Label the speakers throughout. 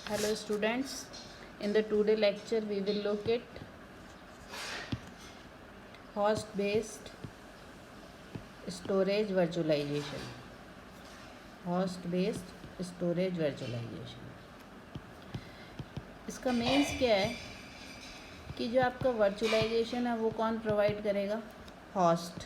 Speaker 1: Hello students, in the today lecture we will look at host based storage virtualization. Host based storage virtualization. इसका means क्या है कि जो आपका virtualisation है वो कौन प्रोवाइड करेगा? होस्ट.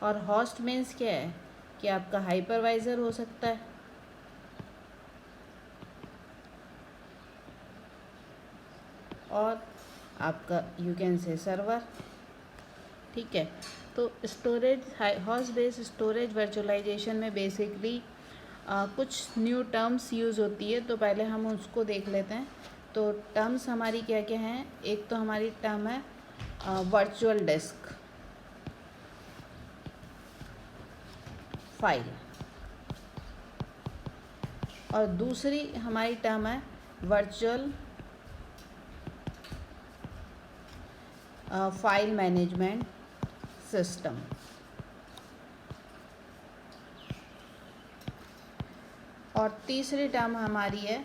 Speaker 1: और होस्ट मीन्स क्या है कि आपका हाइपरवाइज़र हो सकता है, और आपका यू कैन से सर्वर. ठीक है. तो storage host based storage virtualization में बेसिकली कुछ न्यू टर्म्स यूज़ होती है, तो पहले हम उसको देख लेते हैं. तो टर्म्स हमारी क्या क्या हैं? एक तो हमारी टर्म है वर्चुअल डिस्क फाइल, और दूसरी हमारी टर्म है वर्चुअल फाइल मैनेजमेंट सिस्टम. और तीसरी टर्म हमारी है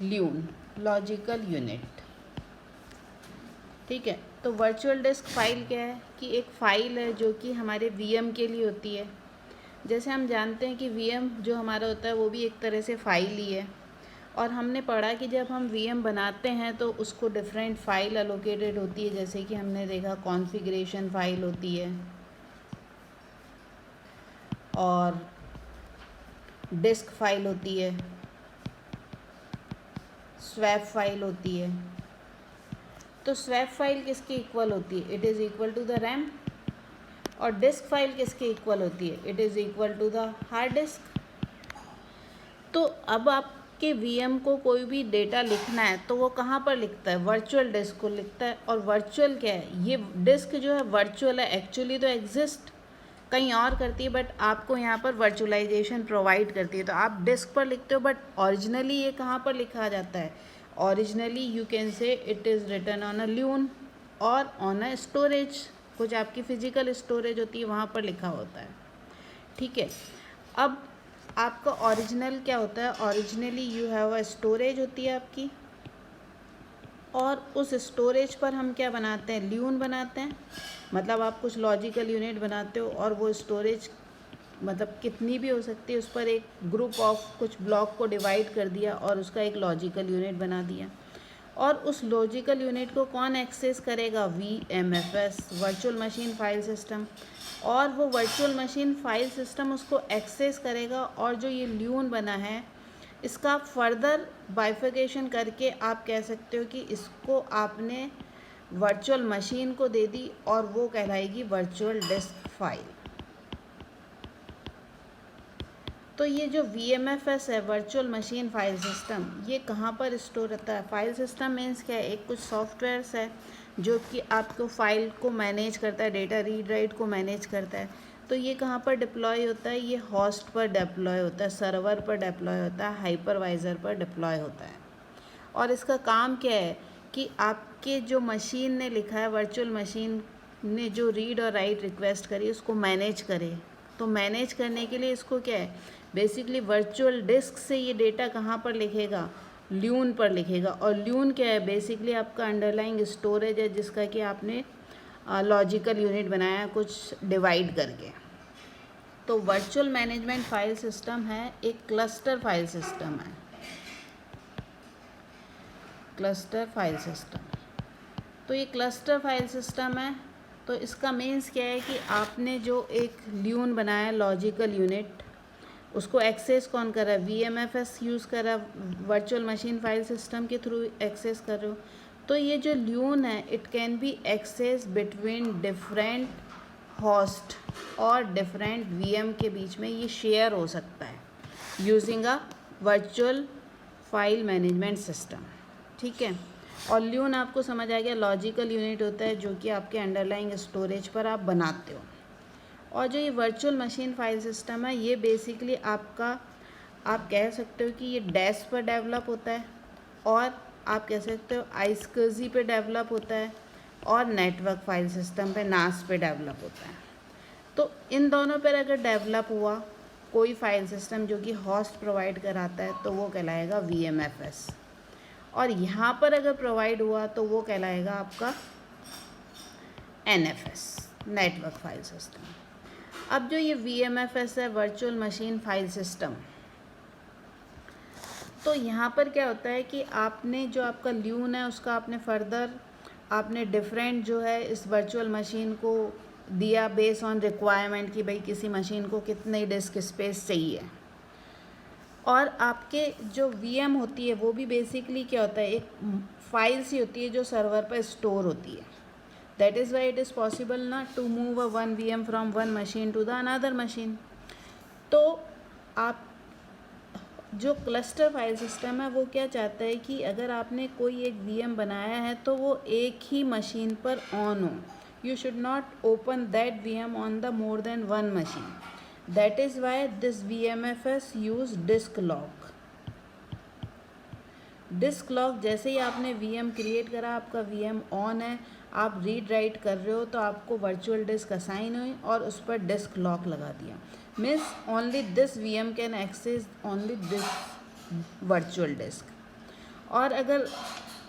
Speaker 1: ल्यून, लॉजिकल यूनिट. ठीक है. तो वर्चुअल डिस्क फाइल क्या है कि एक फ़ाइल है जो कि हमारे वीएम के लिए होती है. जैसे हम जानते हैं कि वीएम जो हमारा होता है वो भी एक तरह से फ़ाइल ही है, और हमने पढ़ा कि जब हम वीएम बनाते हैं तो उसको डिफरेंट फ़ाइल अलोकेटेड होती है. जैसे कि हमने देखा कॉन्फ़िगरेशन फ़ाइल होती है और डिस्क फाइल होती है, स्वैप फाइल होती है. तो स्वैप फाइल किसके इक्वल होती है? It is equal to the RAM. और डिस्क फाइल किसके इक्वल होती है? It is equal to the hard disk. तो अब आपके वीएम को कोई भी डेटा लिखना है तो वो कहाँ पर लिखता है? वर्चुअल डिस्क को लिखता है. और वर्चुअल क्या है? ये डिस्क जो है वर्चुअल है, एक्चुअली तो एग्जिस्ट कहीं और करती है, बट आपको यहाँ पर वर्चुअलाइजेशन प्रोवाइड करती है. तो आप डिस्क पर लिखते हो, बट ओरिजिनली ये कहाँ पर लिखा जाता है? Originally you can say it is written on a lune और ऑन अ स्टोरेज. कुछ आपकी फिजिकल स्टोरेज होती है वहाँ पर लिखा होता है. ठीक है. अब आपका ओरिजिनल क्या होता है? Originally you have a storage होती है आपकी, और उस स्टोरेज पर हम क्या बनाते हैं? ल्यून बनाते हैं. मतलब आप कुछ लॉजिकल यूनिट बनाते हो, और वो स्टोरेज मतलब कितनी भी हो सकती है, उस पर एक ग्रुप ऑफ कुछ ब्लॉक को डिवाइड कर दिया और उसका एक लॉजिकल यूनिट बना दिया. और उस लॉजिकल यूनिट को कौन एक्सेस करेगा? VMFS, virtual machine file system. और वो वर्चुअल मशीन फाइल सिस्टम उसको एक्सेस करेगा, और जो ये ल्यून बना है इसका फर्दर बाइफिकेशन करके आप कह सकते हो कि इसको आपने वर्चुअल मशीन को दे दी, और वो कहलाएगी वर्चुअल डिस्क फाइल. तो ये जो VMFS है, वर्चुअल मशीन फाइल सिस्टम, ये कहाँ पर स्टोर रहता है? फाइल सिस्टम मीन्स क्या है? एक कुछ सॉफ्टवेयर्स है जो कि आपको फाइल को मैनेज करता है, डेटा रीड राइट को मैनेज करता है. तो ये कहाँ पर डिप्लॉय होता है? ये होस्ट पर डिप्लॉय होता है, सर्वर पर डिप्लॉय होता है, हाइपरवाइज़र पर डिप्लॉय होता है. और इसका काम क्या है कि आपके जो मशीन ने लिखा है, वर्चुअल मशीन ने जो रीड और राइट रिक्वेस्ट करी उसको मैनेज करे. तो मैनेज करने के लिए इसको क्या है? बेसिकली वर्चुअल डिस्क से ये डेटा कहाँ पर लिखेगा? ल्यून पर लिखेगा. और ल्यून क्या है? बेसिकली आपका अंडरलाइंग स्टोरेज है, जिसका कि आपने लॉजिकल यूनिट बनाया कुछ डिवाइड करके. तो वर्चुअल मैनेजमेंट फाइल सिस्टम है, एक क्लस्टर फाइल सिस्टम है. Cluster file system. तो ये क्लस्टर फाइल सिस्टम है. तो इसका मीन्स क्या है कि आपने जो एक ल्यून बनाया, लॉजिकल यूनिट, उसको एक्सेस कौन कर रहा है? VMFS यूज़ कर रहा है, वर्चुअल मशीन फाइल सिस्टम के थ्रू एक्सेस कर रहे हो. तो ये जो ल्यून है it can be access between different host और डिफरेंट VM के बीच में ये शेयर हो सकता है using a virtual file management system. ठीक है. और ल्यून आपको समझ आ गया, लॉजिकल यूनिट होता है जो कि आपके अंडरलाइंग स्टोरेज पर आप बनाते हो. और जो ये वर्चुअल मशीन फाइल सिस्टम है ये बेसिकली आपका, आप कह सकते हो कि ये डैश पर डेवलप होता है, और आप कह सकते हो आइस्कजी पे डेवलप होता है, और नेटवर्क फाइल सिस्टम पे NAS पे डेवलप होता है. तो इन दोनों पर अगर डेवलप हुआ कोई फाइल सिस्टम जो कि होस्ट प्रोवाइड कराता है तो वो कहलाएगा VMFS, और यहाँ पर अगर प्रोवाइड हुआ तो वो कहलाएगा आपका NFS, नेटवर्क फाइल सिस्टम। अब जो ये VMFS है, वर्चुअल मशीन फाइल सिस्टम, तो यहाँ पर क्या होता है कि आपने जो आपका ल्यून है उसका आपने फर्दर आपने डिफरेंट जो है इस वर्चुअल मशीन को दिया बेस ऑन रिक्वायरमेंट कि भाई किसी मशीन को कितने डिस्क स्पेस चाहिए। और आपके जो VM होती है वो भी बेसिकली क्या होता है, एक फाइल सी होती है जो सर्वर पर स्टोर होती है। That is why it is possible ना to move a one VM from one machine to the another machine. तो आप जो क्लस्टर फाइल सिस्टम है वो क्या चाहता है कि अगर आपने कोई एक VM बनाया है तो वो एक ही मशीन पर ऑन हो। You should not open that VM on the more than one machine. That is why this VMFS use disk lock. Disk lock, जैसे ही आपने VM क्रिएट करा, आपका VM ऑन है, आप रीड राइट कर रहे हो तो आपको वर्चुअल डिस्क असाइन हुई और उस पर डिस्क लॉक लगा दिया। Means only this VM can access only this virtual disk. और अगर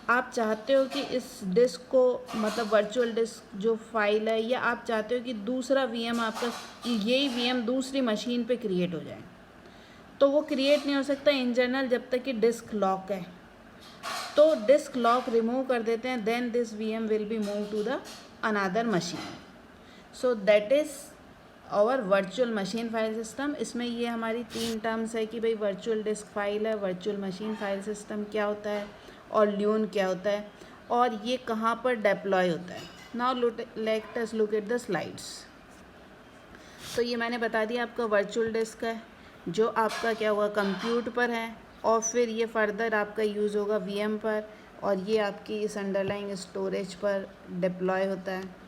Speaker 1: आप चाहते हो कि इस डिस्क को मतलब वर्चुअल डिस्क जो फाइल है, या आप चाहते हो कि दूसरा VM आपका यही VM दूसरी मशीन पे क्रिएट हो जाए, तो वो क्रिएट नहीं हो सकता इन जनरल जब तक कि डिस्क लॉक है। तो डिस्क लॉक रिमूव कर देते हैं, then this VM will be move to the another machine. So that is our virtual machine file system. इसमें ये हमारी 3 टर्म्स है कि भाई वर्चुअल डिस्क फाइल है, वर्चुअल मशीन फाइल सिस्टम क्या होता है, और ल्यून क्या होता है, और ये कहाँ पर डिप्लॉय होता है। Now let us look at the slides. तो ये मैंने बता दिया आपका वर्चुअल डिस्क है जो आपका क्या हुआ कंप्यूट पर है, और फिर ये फर्दर आपका यूज़ होगा VM पर, और ये आपकी इस अंडरलाइंग स्टोरेज पर डिप्लॉय होता है।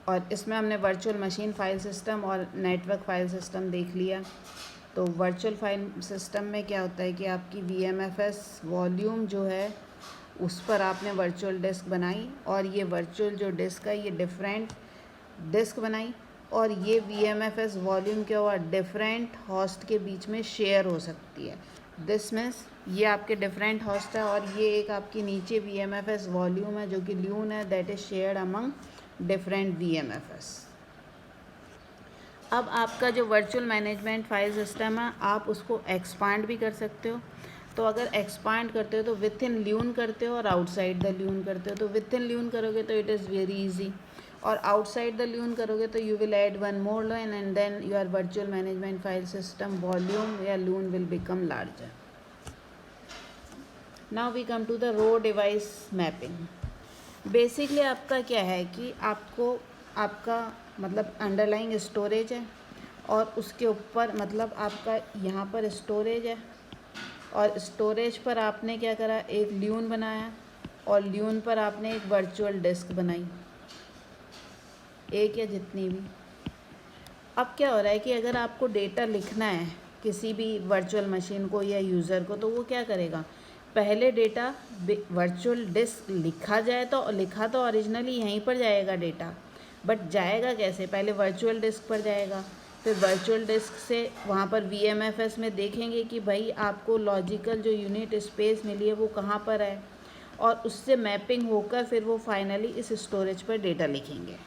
Speaker 1: और इसमें हमने वर्चुअल मशीन फाइल सिस्टम और नेटवर्क फाइल सिस्टम देख लिया। तो वर्चुअल फाइल सिस्टम में क्या होता है कि आपकी VMFS वॉल्यूम जो है उस पर आपने वर्चुअल डिस्क बनाई, और ये वर्चुअल जो डिस्क है ये डिफरेंट डिस्क बनाई, और ये VMFS वॉल्यूम क्या हुआ डिफरेंट होस्ट के बीच में शेयर हो सकती है। दिस मीन्स ये आपके डिफरेंट होस्ट है, और ये एक आपकी नीचे VMFS वॉल्यूम है जो कि ल्यून है, that is shared among different VMFS। अब आपका जो वर्चुअल मैनेजमेंट फाइल सिस्टम है आप उसको एक्सपांड भी कर सकते हो। तो अगर एक्सपांड करते हो तो विथ इन ल्यून करते हो और आउटसाइड द ल्यून करते हो। तो विथ इन ल्यून करोगे तो इट इज़ वेरी इजी, और आउटसाइड द ल्यून करोगे तो you will add one more line and then your virtual management file system volume या LUN will become larger. Now we come to the raw device mapping. Basically आपका क्या है कि आपको आपका मतलब अंडरलाइंग स्टोरेज है, और उसके ऊपर मतलब आपका यहाँ पर स्टोरेज है, और स्टोरेज पर आपने क्या करा एक ल्यून बनाया, और ल्यून पर आपने एक वर्चुअल डिस्क बनाई, एक या जितनी भी। अब क्या हो रहा है कि अगर आपको डेटा लिखना है किसी भी वर्चुअल मशीन को या यूज़र को, तो वो क्या करेगा, पहले डेटा वर्चुअल डिस्क लिखा जाए तो लिखा तो ओरिजिनली यहीं पर जाएगा डेटा, बट जाएगा कैसे, पहले वर्चुअल डिस्क पर जाएगा, फिर वर्चुअल डिस्क से वहाँ पर VMFS में देखेंगे कि भाई आपको लॉजिकल जो यूनिट स्पेस मिली है वो कहाँ पर है, और उससे मैपिंग होकर फिर वो फाइनली इस स्टोरेज पर डेटा लिखेंगे।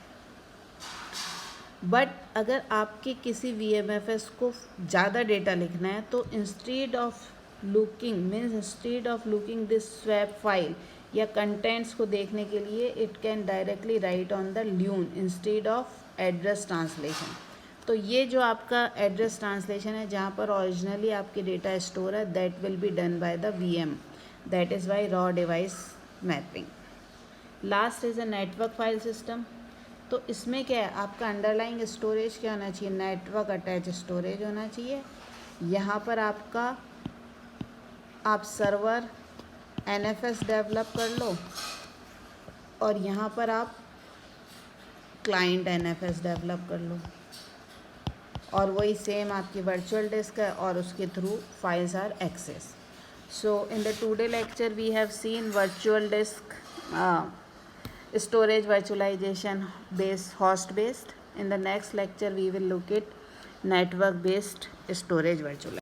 Speaker 1: बट अगर आपके किसी VMFS को ज़्यादा डेटा लिखना है तो instead of looking this swap file या कंटेंट्स को देखने के लिए it can directly write on the LUN instead of address translation. तो ये जो आपका एड्रेस ट्रांसलेशन है जहाँ पर ओरिजिनली आपकी डेटा स्टोर है, that will be done by the VM, that is by raw device mapping. Last is a network file system. तो इसमें क्या है, आपका अंडरलाइंग स्टोरेज क्या होना चाहिए, नेटवर्क अटैच स्टोरेज होना चाहिए। यहाँ पर आपका आप सर्वर NFS डेवलप कर लो, और यहाँ पर आप क्लाइंट NFS डेवलप कर लो, और वही सेम आपकी वर्चुअल डिस्क है और उसके through files are access. So in the today lecture we have seen virtual disk, storage virtualization based, host based. In the next lecture we will look at network based storage virtualization.